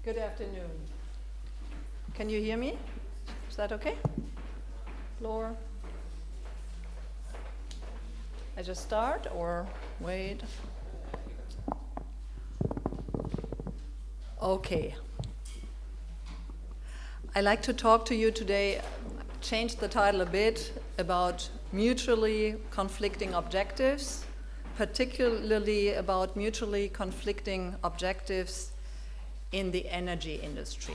Good afternoon. Can you hear me? Is that okay? Floor? I just start or wait? Okay. I'd like to talk to you today, change the title a bit, about mutually conflicting objectives, particularly about mutually conflicting objectives in the energy industry.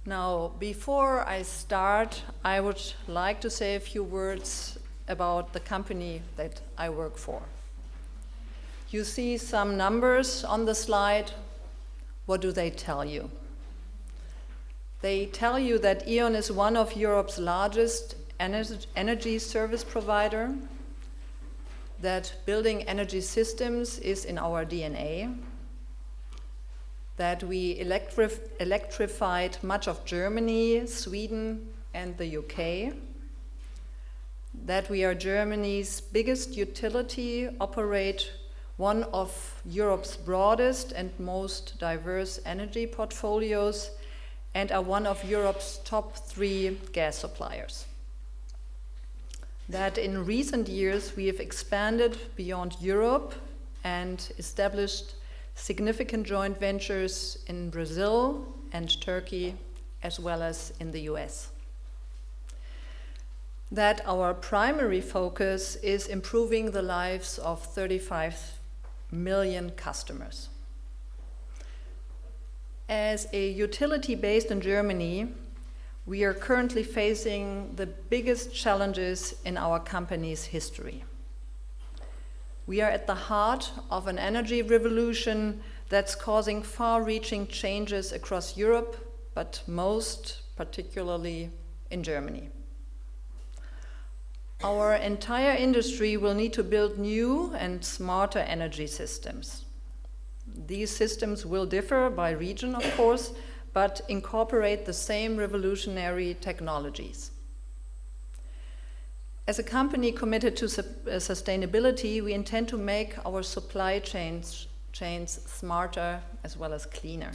Now, before I start, I would like to say a few words about the company that I work for. You see some numbers on the slide. What do they tell you? They tell you that EON is one of Europe's largest energy service provider, that building energy systems is in our DNA, that we electrified much of Germany, Sweden, and the UK, that we are Germany's biggest utility, operate one of Europe's broadest and most diverse energy portfolios, and are one of Europe's top 3 gas suppliers. That in recent years we have expanded beyond Europe and established significant joint ventures in Brazil and Turkey, as well as in the US. That our primary focus is improving the lives of 35 million customers. As a utility based in Germany, we are currently facing the biggest challenges in our company's history. We are at the heart of an energy revolution that's causing far-reaching changes across Europe, but most particularly in Germany. Our entire industry will need to build new and smarter energy systems. These systems will differ by region, of course, but incorporate the same revolutionary technologies. As a company committed to sustainability, we intend to make our supply chains smarter as well as cleaner.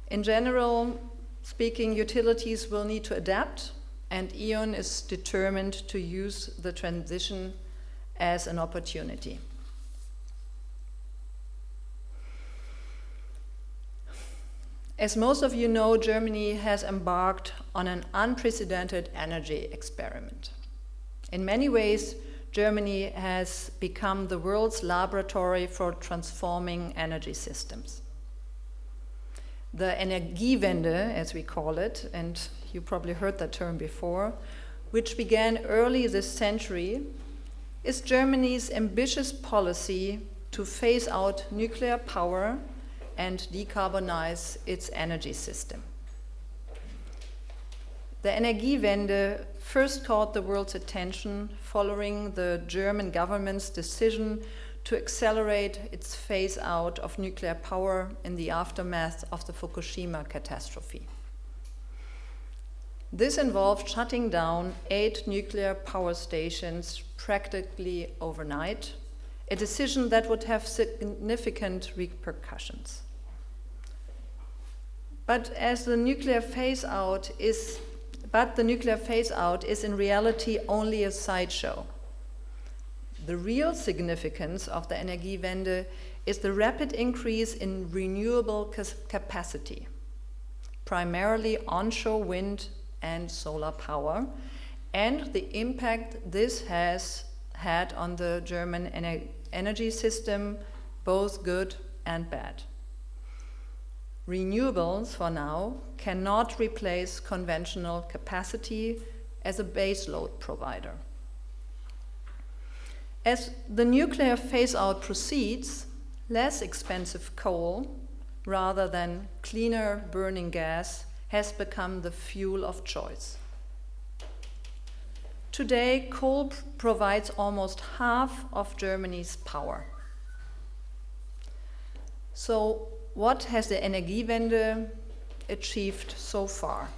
In general speaking, utilities will need to adapt, and EON is determined to use the transition as an opportunity. As most of you know, Germany has embarked on an unprecedented energy experiment. In many ways, Germany has become the world's laboratory for transforming energy systems. The Energiewende, as we call it, and you probably heard that term before, which began early this century, is Germany's ambitious policy to phase out nuclear power and decarbonize its energy system. The Energiewende first caught the world's attention following the German government's decision to accelerate its phase out of nuclear power in the aftermath of the Fukushima catastrophe. This involved shutting down 8 nuclear power stations practically overnight, a decision that would have significant repercussions. But the nuclear phase-out is in reality only a sideshow. The real significance of the Energiewende is the rapid increase in renewable capacity, primarily onshore wind and solar power, and the impact this has had on the German energy system, both good and bad. Renewables, for now, cannot replace conventional capacity as a baseload provider. As the nuclear phase-out proceeds, less expensive coal, rather than cleaner burning gas, has become the fuel of choice. Today, coal provides almost half of Germany's power. So, what has the Energiewende achieved so far?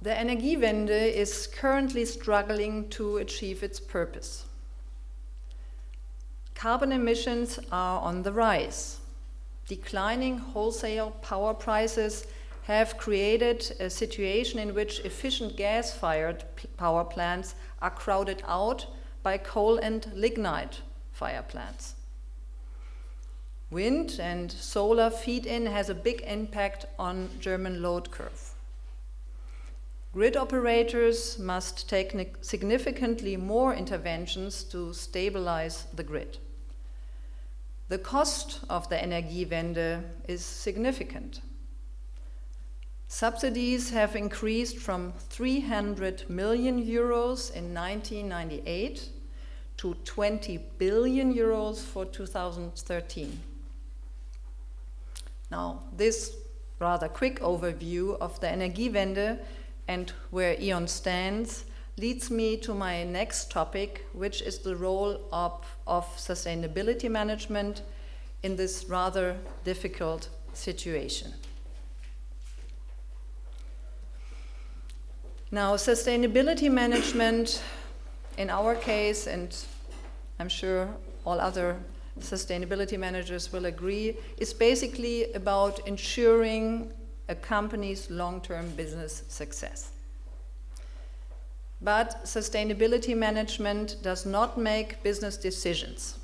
The Energiewende is currently struggling to achieve its purpose. carbon emissions are on the rise. Declining wholesale power prices have created a situation in which efficient gas-fired power plants are crowded out by coal and lignite fire plants. Wind and solar feed-in has a big impact on German load curve. Grid operators must take significantly more interventions to stabilize the grid. The cost of the Energiewende is significant. Subsidies have increased from 300 million euros in 1998 to 20 billion euros for 2013. Now, this rather quick overview of the Energiewende and where E.ON stands leads me to my next topic, which is the role of sustainability management in this rather difficult situation. Now, sustainability management, in our case, and I'm sure all other sustainability managers will agree, is basically about ensuring a company's long-term business success. But sustainability management does not make business decisions.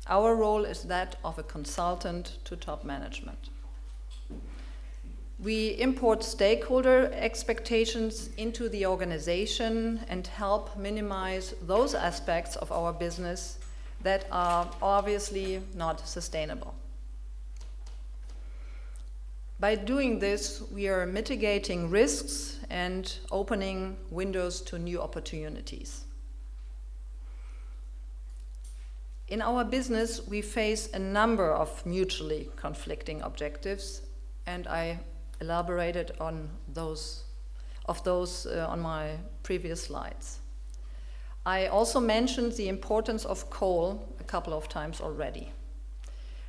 Our role is that of a consultant to top management. We import stakeholder expectations into the organization and help minimize those aspects of our business that are obviously not sustainable. By doing this, we are mitigating risks and opening windows to new opportunities. In our business, we face a number of mutually conflicting objectives, and I elaborated on those on my previous slides. I also mentioned the importance of coal a couple of times already.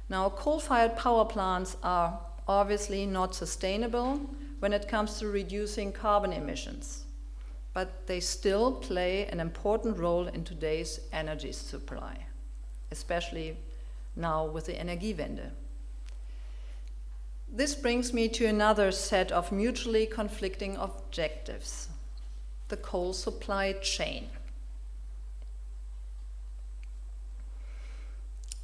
Now, coal-fired power plants are obviously not sustainable when it comes to reducing carbon emissions, but they still play an important role in today's energy supply, especially now with the Energiewende. This brings me to another set of mutually conflicting objectives: the coal supply chain.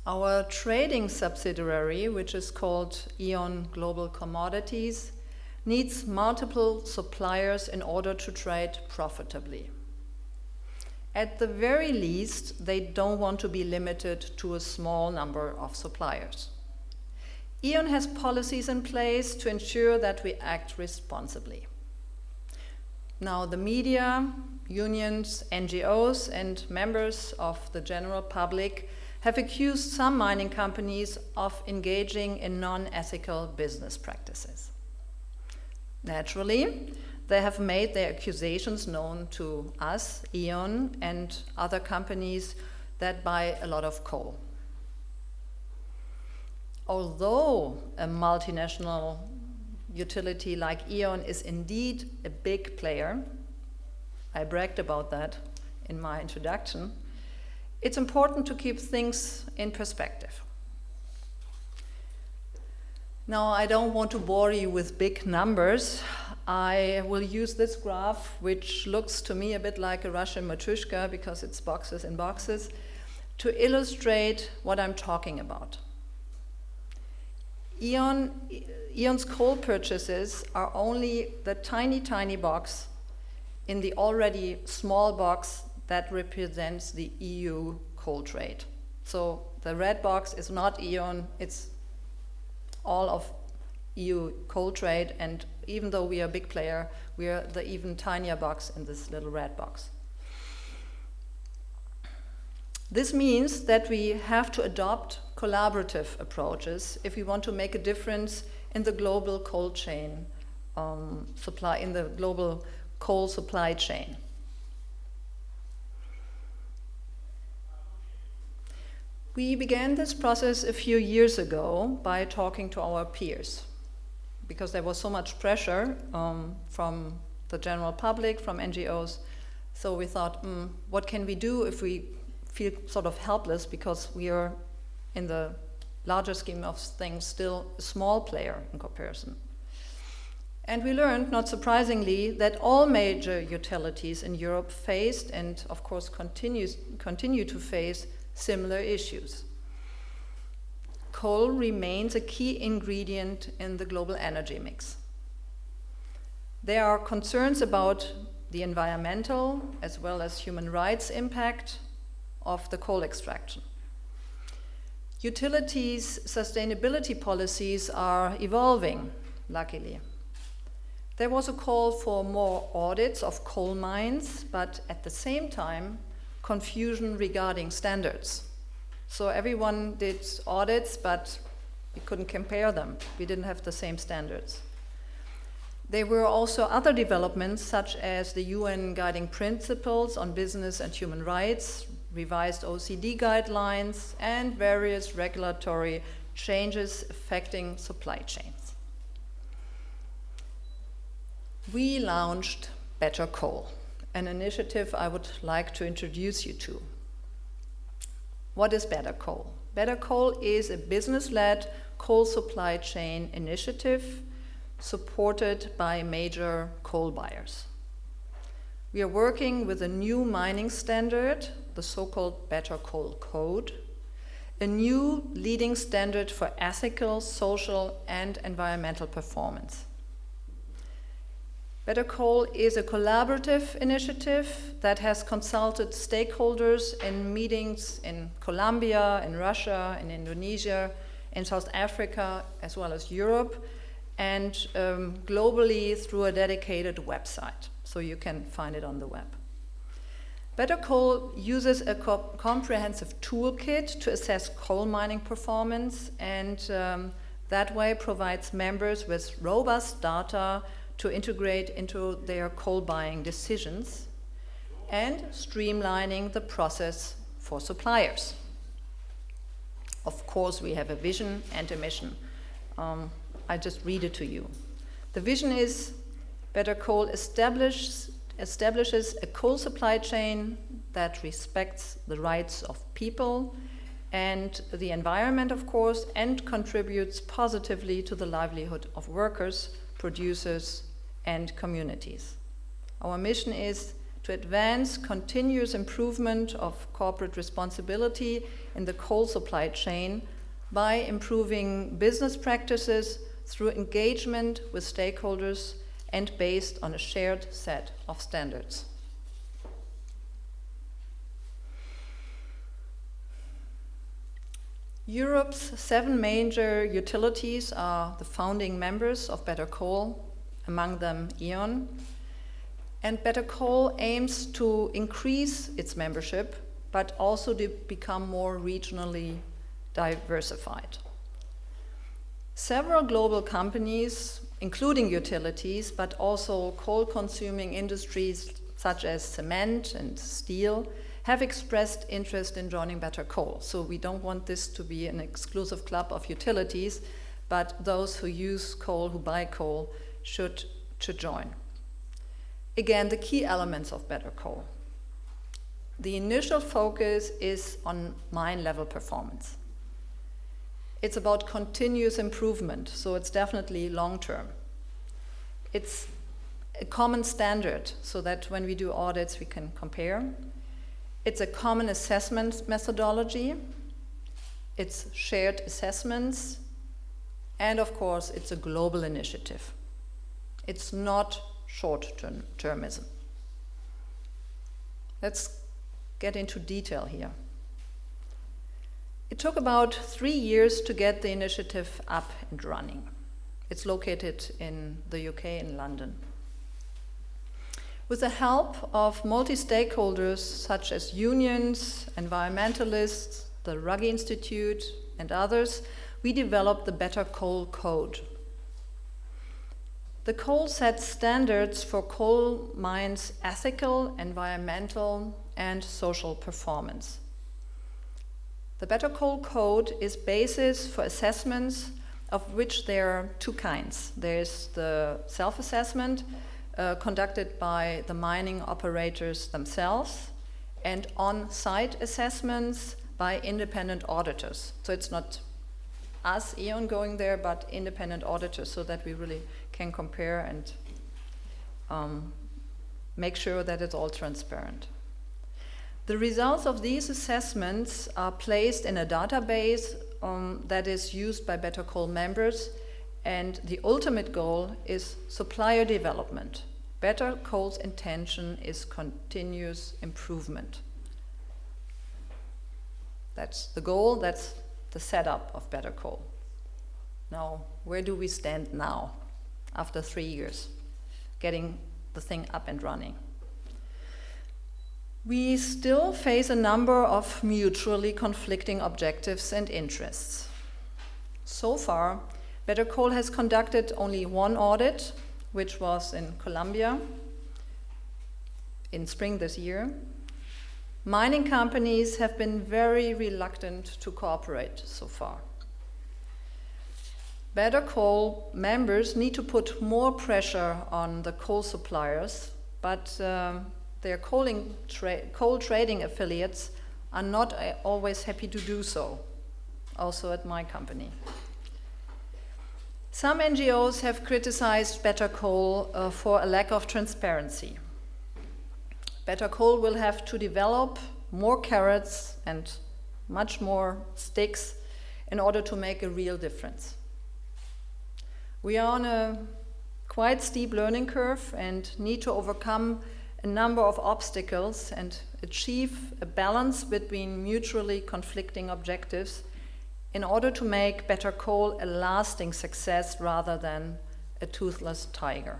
Our trading subsidiary, which is called E.ON Global Commodities, needs multiple suppliers in order to trade profitably. At the very least, they don't want to be limited to a small number of suppliers. E.ON has policies in place to ensure that we act responsibly. Now, the media, unions, NGOs, and members of the general public have accused some mining companies of engaging in non-ethical business practices. Naturally, they have made their accusations known to us, E.ON, and other companies that buy a lot of coal. Although a multinational utility like E.ON is indeed a big player, I bragged about that in my introduction, it's important to keep things in perspective. Now, I don't want to bore you with big numbers. I will use this graph, which looks to me a bit like a Russian matryoshka because it's boxes and boxes, to illustrate what I'm talking about. E.ON's coal purchases are only the tiny box in the already small box that represents the EU coal trade. So the red box is not E.ON, it's all of EU coal trade, and even though we are a big player, we are the even tinier box in this little red box. This means that we have to adopt collaborative approaches if we want to make a difference in the global coal chain supply, in the global coal supply chain. We began this process a few years ago by talking to our peers, because there was so much pressure from the general public, from NGOs. So we thought, what can we do if we feel sort of helpless because we are, in the larger scheme of things, still a small player in comparison. And we learned, not surprisingly, that all major utilities in Europe faced, and of course continue to face, similar issues. Coal remains a key ingredient in the global energy mix. There are concerns about the environmental as well as human rights impact of the coal extraction. Utilities' sustainability policies are evolving, luckily. There was a call for more audits of coal mines, but at the same time, confusion regarding standards. So everyone did audits, but we couldn't compare them. We didn't have the same standards. There were also other developments, such as the UN Guiding Principles on Business and Human Rights, revised OECD guidelines, and various regulatory changes affecting supply chains. We launched Better Coal, an initiative I would like to introduce you to. What is Better Coal? Better Coal is a business-led coal supply chain initiative supported by major coal buyers. We are working with a new mining standard, the so-called Better Coal Code, a new leading standard for ethical, social, and environmental performance. Better Coal is a collaborative initiative that has consulted stakeholders in meetings in Colombia, in Russia, in Indonesia, in South Africa, as well as Europe, and globally through a dedicated website, so you can find it on the web. Better Coal uses a comprehensive toolkit to assess coal mining performance, and that way provides members with robust data to integrate into their coal buying decisions, and streamlining the process for suppliers. Of course, we have a vision and a mission. I just read it to you. The vision is Better Coal establishes a coal supply chain that respects the rights of people and the environment, of course, and contributes positively to the livelihood of workers, producers, and communities. Our mission is to advance continuous improvement of corporate responsibility in the coal supply chain by improving business practices through engagement with stakeholders and based on a shared set of standards. Europe's 7 major utilities are the founding members of Better Coal, among them EON, and Better Coal aims to increase its membership, but also to become more regionally diversified. Several global companies, including utilities, but also coal-consuming industries such as cement and steel, have expressed interest in joining Better Coal. So we don't want this to be an exclusive club of utilities, but those who use coal, who buy coal, should join. Again, the key elements of Better Coal. The initial focus is on mine-level performance. It's about continuous improvement, so it's definitely long-term. It's a common standard, so that when we do audits, we can compare. It's a common assessment methodology. It's shared assessments. And of course, it's a global initiative. It's not short-termism. Let's get into detail here. It took about 3 years to get the initiative up and running. It's located in the UK, in London. With the help of multi-stakeholders such as unions, environmentalists, the Ruggie Institute, and others, we developed the Better Coal Code. The code sets standards for coal mines' ethical, environmental, and social performance. The Better Coal Code is basis for assessments, of which there are 2 kinds. There's the self-assessment conducted by the mining operators themselves, and on-site assessments by independent auditors. So it's not us, E.ON, going there, but independent auditors, so that we really can compare and make sure that it's all transparent. The results of these assessments are placed in a database that is used by Better Coal members, and the ultimate goal is supplier development. Better Coal's intention is continuous improvement. That's the goal, that's the setup of Better Coal. Now, where do we stand now, after 3 years, getting the thing up and running? We still face a number of mutually conflicting objectives and interests. So far, Better Coal has conducted only one audit, which was in Colombia in spring this year. Mining companies have been very reluctant to cooperate so far. Better Coal members need to put more pressure on the coal suppliers, but their coal trading affiliates are not always happy to do so, also at my company. Some NGOs have criticized Better Coal for a lack of transparency. Better Coal will have to develop more carrots and much more sticks in order to make a real difference. We are on a quite steep learning curve and need to overcome a number of obstacles and achieve a balance between mutually conflicting objectives in order to make Better Coal a lasting success rather than a toothless tiger.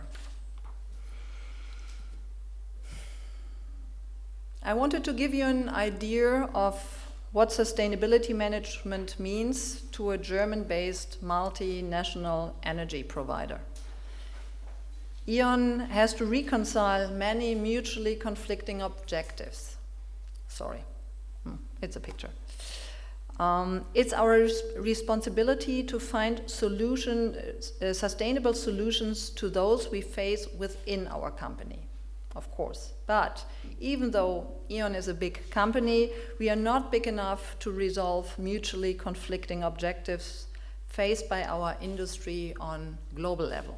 I wanted to give you an idea of what sustainability management means to a German-based multinational energy provider. E.ON has to reconcile many mutually conflicting objectives. Sorry, it's a picture. It's our responsibility to find sustainable solutions to those we face within our company, of course. But even though E.ON is a big company, we are not big enough to resolve mutually conflicting objectives faced by our industry on global level.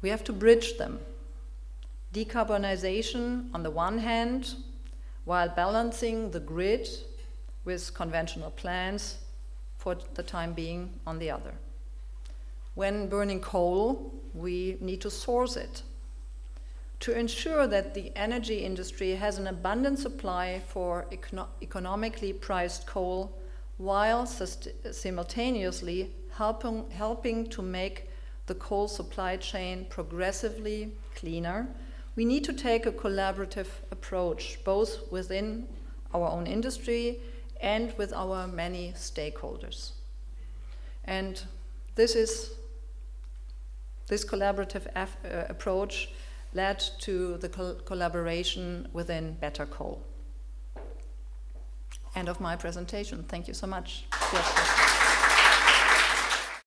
We have to bridge them. Decarbonization on the one hand, while balancing the grid with conventional plants for the time being on the other. When burning coal, we need to source it. To ensure that the energy industry has an abundant supply for economically priced coal, while simultaneously helping to make the coal supply chain progressively cleaner, we need to take a collaborative approach, both within our own industry and with our many stakeholders. And this collaborative approach led to the collaboration within Better Coal. End of my presentation. Thank you so much. Yes.